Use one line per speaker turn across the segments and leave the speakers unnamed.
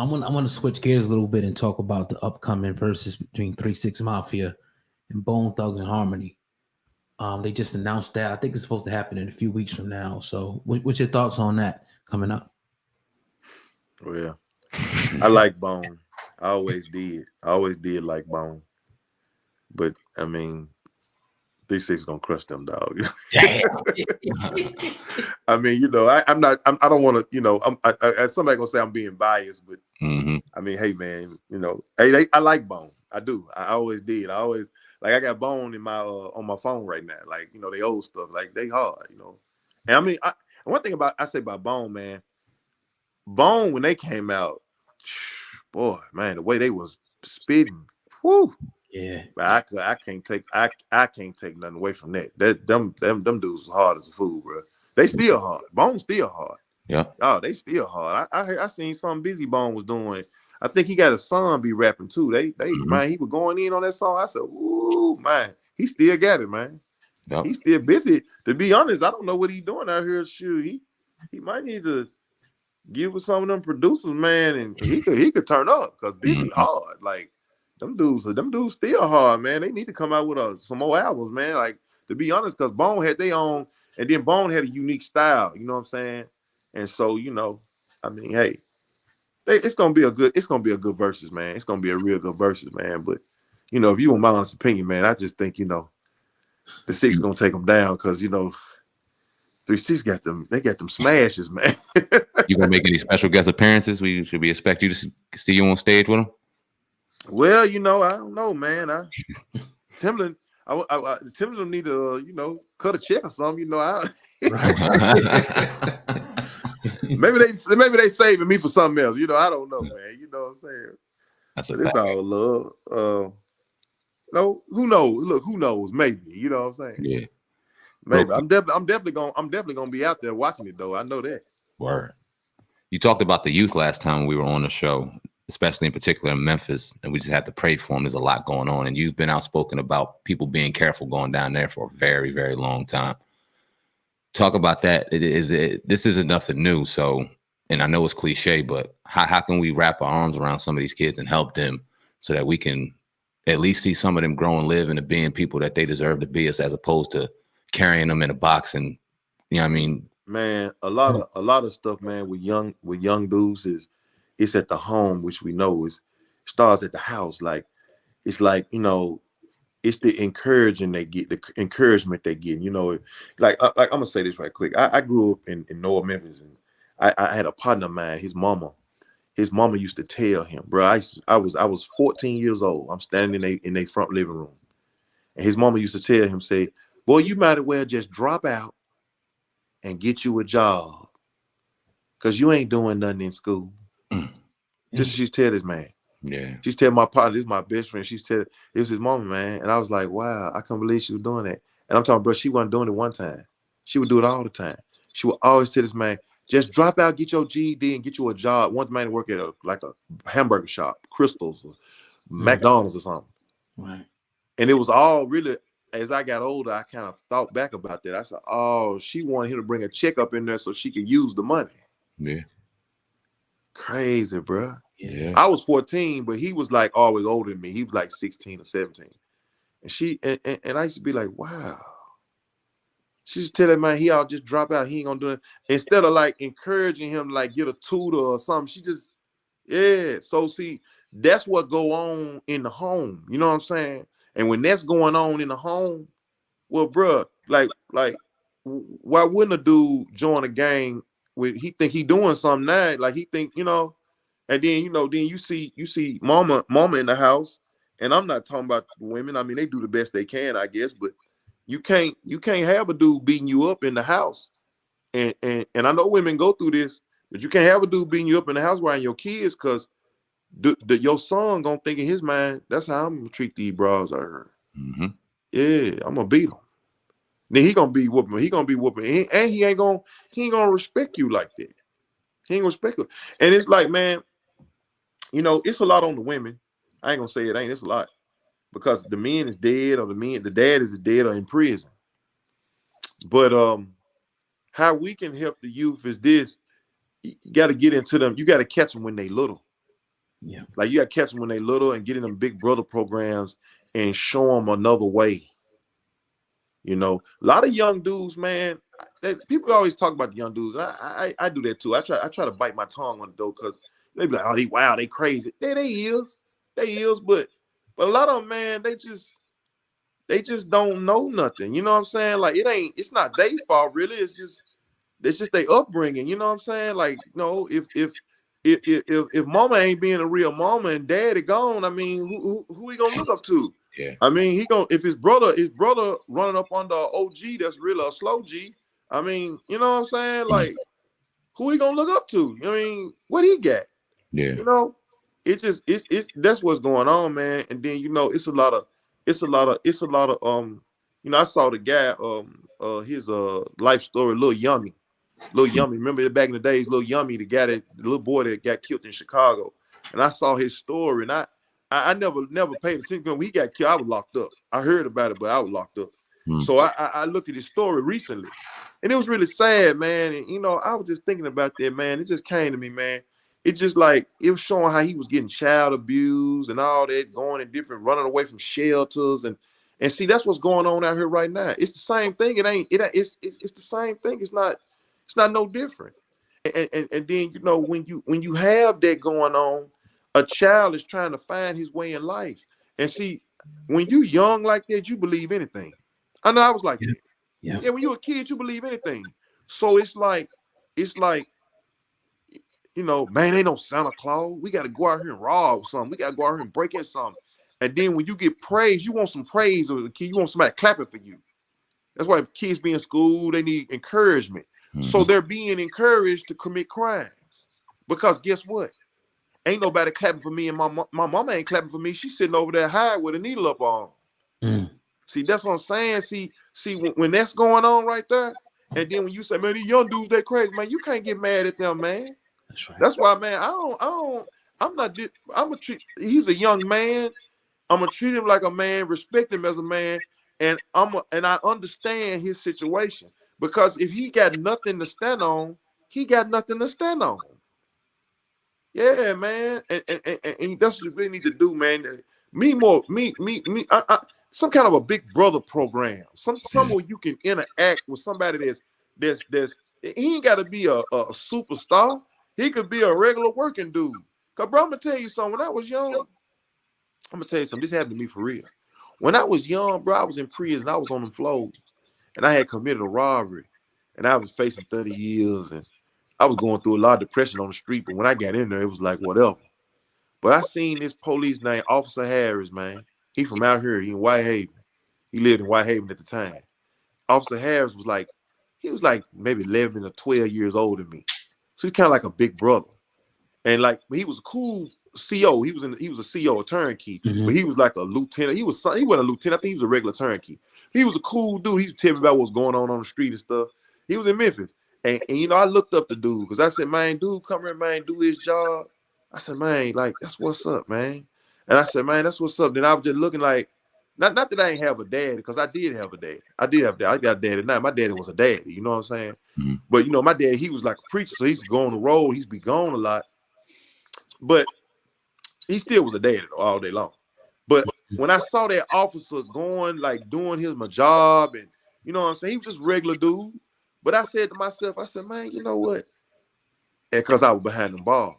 I want to switch gears a little bit and talk about the upcoming versus between 3 6 Mafia and Bone Thugs and Harmony. They just announced that. I think it's supposed to happen in a few weeks from now. So, what's your thoughts on that coming up?
Well, I like Bone. I always did. I always did like Bone. But I mean, 3-6 gonna crush them, dog. I mean, I'm not. I don't want to. Somebody gonna say I'm being biased, but I mean, hey, man, I like Bone. I do. I always did. I always I got Bone in my on my phone right now. Like they old stuff. Like they hard. And I mean, one thing I say about Bone, man. Bone when they came out, boy, man, the way they was spitting, whoo.
Yeah,
but I can't take nothing away from that. Them dudes was hard as a fool, bro. They still hard. Bone's still hard.
Yeah.
Oh, they still hard. I seen something Busy Bone was doing. I think he got a son be rapping too. Man, he was going in on that song. I said, ooh, man, he still got it, man. Yep. He's still busy. To be honest, I don't know what he's doing out here. Shoot, he might need to get with some of them producers, man, and he could turn up because Busy hard. Like them dudes still hard, man. They need to come out with some more albums, man. Like to be honest, because Bone had their own, and then Bone had a unique style. You know what I'm saying? And so I mean, hey, it's gonna be a good versus, man. It's gonna be a real good versus, man. But if you want my honest opinion, man, I just think the 6 gonna take them down because 3-6 got them. They got them smashes, man.
You gonna make any special guest appearances? Should we expect you to see you on stage with them?
Well, I don't know, man. Timbaland need to cut a check or something. Maybe they saving me for something else. I don't know, man. You know what I'm saying? It's all love. No, who knows? Look, who knows? Maybe. You know what I'm saying?
Yeah.
Maybe. Bro, I'm definitely gonna be out there watching it though. I know that.
Word. You talked about the youth last time we were on the show, especially in particular in Memphis, and we just have to pray for them. There's a lot going on, and you've been outspoken about people being careful going down there for a very, very long time. Talk about that. This isn't nothing new. So, and I know it's cliche, but how can we wrap our arms around some of these kids and help them so that we can at least see some of them grow and live into being people that they deserve to be, as opposed to carrying them in a box and what I mean?
Man, a lot of stuff, man, with young dudes it's at the home, which we know starts at the house. Like it's like it's the encouragement they get. Like I'm gonna say this right quick. I grew up in North Memphis, and I had a partner of mine. His mama used to tell him, bro. I was 14 years old. I'm standing in their front living room, and his mama used to tell him, say, "Boy, you might as well just drop out and get you a job, cause you ain't doing nothing in school." Just she's tell this man.
Yeah.
She's telling my partner, this is my best friend. She's telling, it was his mama, man. And I was like, wow, I can't believe she was doing that. And I'm talking, bro, she wasn't doing it one time. She would do it all the time. She would always tell this man, just drop out, get your GED and get you a job. One man to work at a hamburger shop, Crystal's, or McDonald's or something.
Right.
And it was all really, as I got older, I kind of thought back about that. I said, oh, she wanted him to bring a check up in there so she could use the money.
Yeah.
Crazy, bro.
Yeah.
I was 14, but he was like always older than me. He was like 16 or 17. And I used to be like, wow. She just tell that man he ought just drop out. He ain't gonna do it. Instead of like encouraging him to like get a tutor or something, she just, yeah. So see, that's what go on in the home. You know what I'm saying? And when that's going on in the home, well, bro, like why wouldn't a dude join a gang with he think he doing something now? Like he think, and then then you see mama in the house, and I'm not talking about women. I mean, they do the best they can, I guess, but you can't have a dude beating you up in the house. And I know women go through this, but you can't have a dude beating you up in the house around your kids, because your son gonna think in his mind, that's how I'm gonna treat these bras I heard.
Mm-hmm.
Yeah, I'm gonna beat him. Then he gonna be whooping. And he ain't gonna respect you like that. He ain't gonna respect you. And it's like, man, it's a lot on the women. I ain't gonna say it ain't. It's a lot, because the man is dead, or the dad is dead or in prison. But how we can help the youth is this: you got to get into them. You got to catch them when they little.
Yeah.
Like you got to catch them when they little and get in them big brother programs and show them another way. You know, a lot of young dudes, man. People always talk about the young dudes. I do that too. I try to bite my tongue on it though, because they be like, oh, they crazy. They is, but a lot of them, man, they just don't know nothing. You know what I'm saying? Like it's not their fault really. It's just their upbringing. You know what I'm saying? Like, you know, if mama ain't being a real mama and daddy gone, I mean, who he gonna look up to?
Yeah.
I mean, if his brother running up under an OG that's really a slow G. I mean, you know what I'm saying? Like, who he gonna look up to? I mean, what he got?
Yeah.
You know, it's that's what's going on, man. And then, you know, it's a lot of you know, I saw the guy his life story, Lil Yummy. Remember back in the days, Lil Yummy, the little boy that got killed in Chicago. And I saw his story, and I never paid attention. When he got killed, I was locked up. I heard about it, but I was locked up. So I looked at his story recently, and it was really sad, man. And, you know, I was just thinking about that, man. It just came to me, man. It just like, it was showing how he was getting child abused and all that, going in different, running away from shelters. And see, that's what's going on out here right now. It's the same thing. It's the same thing. It's not no different. And then, you know, when you have that going on, a child is trying to find his way in life. And see, when you young like that, you believe anything. I know I was like that.
Yeah.
Yeah, when you're a kid, you believe anything. So it's like, you know, man, ain't no Santa Claus. We got to go out here and rob something. We got to go out here and break in something. And then when you get praise, you want some praise of the kid. You want somebody clapping for you. That's why kids be in school, they need encouragement. So they're being encouraged to commit crimes. Because guess what? Ain't nobody clapping for me, and my mama ain't clapping for me. She's sitting over there high with a needle up on. See, that's what I'm saying. See, when that's going on right there, and then when you say, man, these young dudes, they crazy, man, you can't get mad at them, man.
That's right.
That's why, man, he's a young man. I'm gonna treat him like a man, respect him as a man, and I understand his situation, because if he got nothing to stand on, he got nothing to stand on. Yeah, man, and that's what we need to do, man. Some kind of a big brother program, somewhere you can interact with somebody that's he ain't got to be a superstar. He could be a regular working dude. Cause bro, I'm gonna tell you something. When I was young, I'm gonna tell you something. This happened to me for real. When I was young, bro, I was in prison. I was on them floors, and I had committed a robbery, and I was facing 30 years, and I was going through a lot of depression on the street. But when I got in there, it was like whatever. But I seen this police named Officer Harris, man. He from out here. He in Whitehaven. He lived in Whitehaven at the time. Officer Harris was like maybe 11 or 12 years older than me. So he's kind of like a big brother. And like, he was a cool CO. He was a CO, a turnkey, but he was like a lieutenant. He wasn't a lieutenant. I think he was a regular turnkey. He was a cool dude. He was telling me about what's going on the street and stuff. He was in Memphis. And you know, I looked up the dude, because I said, man, dude, come here, man, do his job. I said, man, like, that's what's up, man. And I said, man, that's what's up. Then I was just looking like, not that I ain't have a daddy, because I did have a daddy. I got a daddy now. My daddy was a daddy, you know what I'm saying? But, you know, my dad, he was like a preacher, so he used to go on the road. He used to be gone a lot. But he still was a daddy all day long. But when I saw that officer going, like, doing my job, and, you know what I'm saying? He was just a regular dude. But I said to myself, I said, man, you know what? And because I was behind the bars,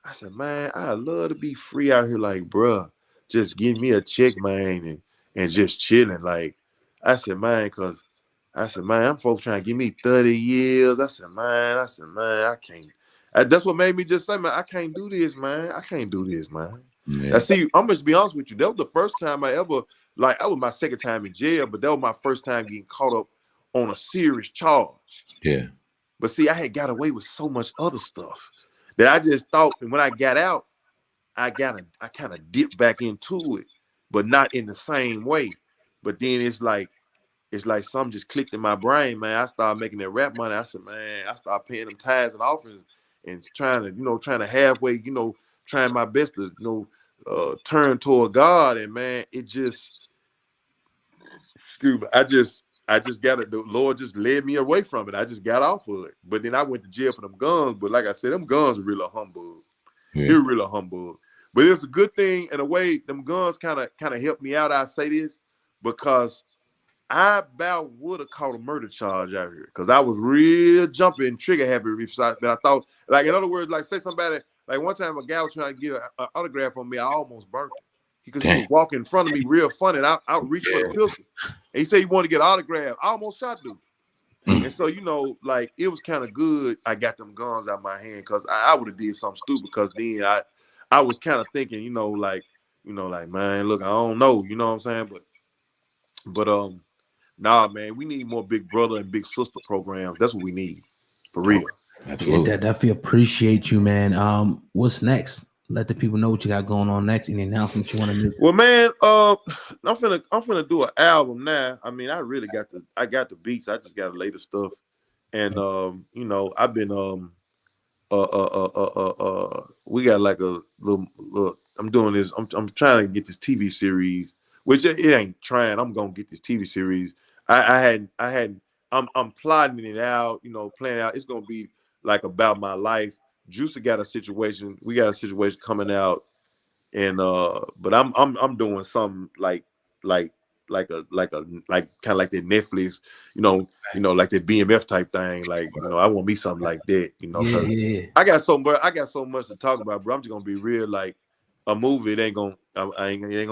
I said, man, I'd love to be free out here, like, bruh, just give me a check, man, and just chilling. Like, I said, man, I'm folks trying to give me 30 years. I said, man, I can't. That's what made me just say, man, I can't do this, man. I can't do this, man. Yeah. Now, see, I'm just be honest with you. That was the first time I ever, like, that was my second time in jail, but that was my first time getting caught up on a serious charge. Yeah. But see, I had got away with so much other stuff that I just thought, and when I got out, I kind of dipped back into it, but not in the same way. But then it's like something just clicked in my brain, man. I started making that rap money. I said, man, I started paying them tithes and offerings and trying to halfway, trying my best to, turn toward God. And man, it just, excuse me, I just got it. The Lord just led me away from it. I just got off of it. But then I went to jail for them guns. But like I said, them guns were really a humbug. Yeah. They were really a humbug. But it's a good thing in a way. Them guns kind of helped me out. I say this because I about would have caught a murder charge out here because I was real jumpy and trigger happy. But I thought, like, in other words, like, say somebody, like one time a guy was trying to get an autograph from me. I almost burnt him because he was walking in front of me real funny. And I reached for the pistol. And he said he wanted to get an autograph. I almost shot dude. And so, you know, like, it was kind of good I got them guns out my hand because I would have did something stupid because then I was kind of thinking, you know, like, man, look, I don't know, you know what I'm saying? But nah, man, we need more big brother and big sister programs. That's what we need, for real.
Absolutely. Yeah, definitely appreciate you, man. What's next? Let the people know what you got going on next. Any announcements you want to make?
Well, man, I'm finna do an album now. I mean, I really got the beats. I just got to lay the stuff, and you know, I've been we got like a little. I'm doing this. I'm trying to get this TV series, which it ain't trying. I'm gonna get this TV series. I'm plotting it out, you know, planning out. It's gonna be like about my life. Juicy got a situation. We got a situation coming out, and but I'm doing something like kind of like the Netflix, you know, like the BMF type thing. Like, you know, I want me something like that, you know.
Yeah.
I got so much to talk about, bro. I'm just gonna be real. Like a movie, it ain't gonna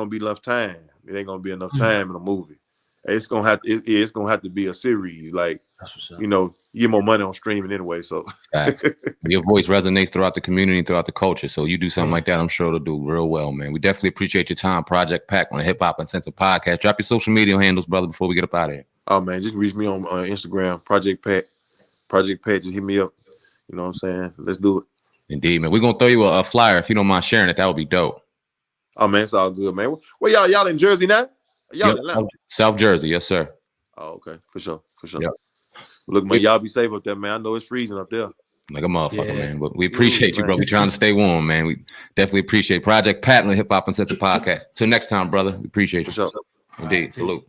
be enough time. It ain't gonna be enough time in a movie. It's gonna have to be a series. Like, you know, you get more money on streaming anyway. So
your voice resonates throughout the community, throughout the culture. So you do something like that, I'm sure it'll do real well, man. We definitely appreciate your time, Project Pack, on the Hip Hop Uncensored Podcast. Drop your social media handles, brother, before we get up out of here.
Oh man, just reach me on Instagram, Project Pack. Project Pack, just hit me up. You know what I'm saying? Let's do it.
Indeed, man. We're gonna throw you a flyer if you don't mind sharing it. That would be dope.
Oh man, it's all good, man. Well, y'all in Jersey now? Y'all in
South Jersey, yes, sir.
Oh, okay, for sure.
Yep.
Look, man, y'all be safe up there, man. I know it's freezing up there.
Like a motherfucker, man. But we appreciate you, bro. We trying to stay warm, man. We definitely appreciate Project Pat on the Hip Hop Uncensored Podcast. Till next time, brother. We appreciate you.
For sure.
Indeed. Salute.